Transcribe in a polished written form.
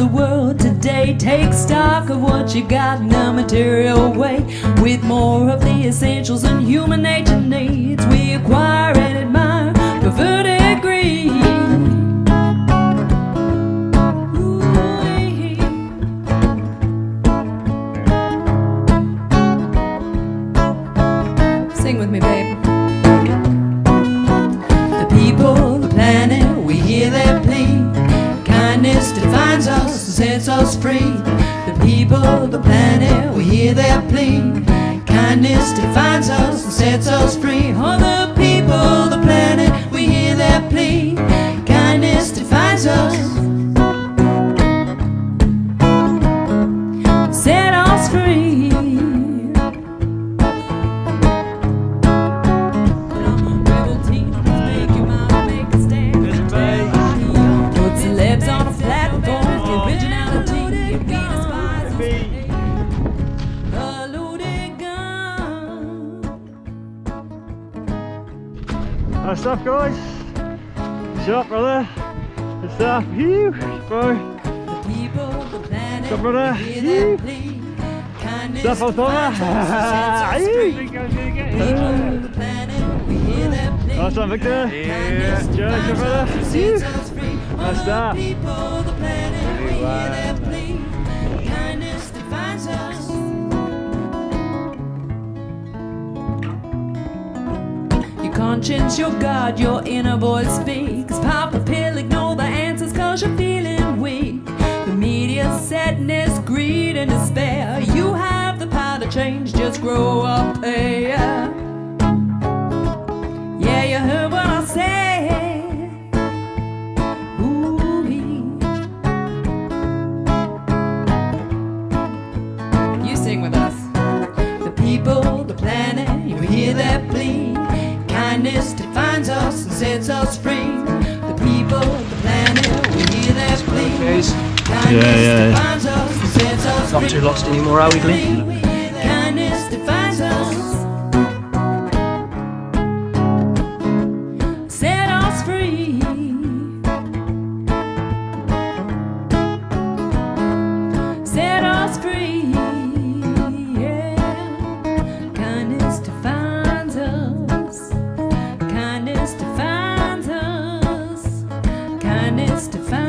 the world today. Take stock of what you got in a material way. With more of the essentials than human nature needs, we acquire and admire perverted greed. Sing with me, babe. The people, the planet, we hear their plea. Kindness defines us and sets us free. The people, the planet, we hear their plea. Kindness defines us and sets us free. Oh, the people, the planet, we hear their plea. Kindness defines us, set us free. Nice stuff, guys. Shut up, brother. Good stuff. Phew, bro. What's up, brother? Phew. Stuff on top. Nice one, Victor. Yeah. Cheers, your brother. Phew. Nice stuff. Conscience, your God, your inner voice speaks. Pop a pill, ignore the answers cause you're feeling weak. The media, sadness, greed and despair. You have the power to change, just grow up, hey. Yeah, you heard what I said. Ooh-wee. You sing with us. The people, the planet, you hear their plea. Kindness defines us and sets us free. The people, the planet, we hear their plea. Kindness defines us and sets us free. Not too lost anymore, are we, Glenn? Kindness defines us, set us free. Set us free. Yeah. Kindness defines us. Kindness defines us. Kindness defines us.